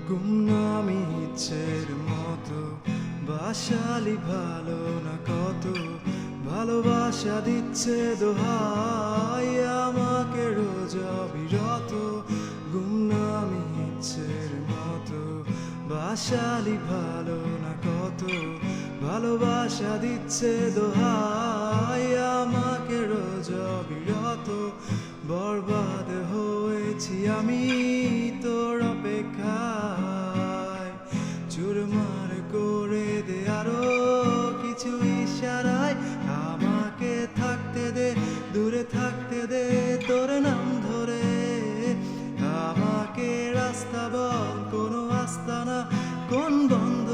গুমনামি ইচ্ছের মতো বাসালি ভালো না কত ভালোবাসা দিচ্ছে দোহাই আমাকে রোজ অবিরত গুমনামি ইচ্ছের মতো বাসালি ভালো না কত ভালোবাসা দিচ্ছে দোহাই আমাকে রোজ অবিরত বরবাদ হয়েছি আমি তোর অপেক্ষায় চুরমার করে দে আরো কিছু ইশারায় আমাকে থাকতে দে দূরে থাকতে দে তোর নাম ধরে আমাকে রাস্তা বল কোনো আস্তানা কোন বন্ধ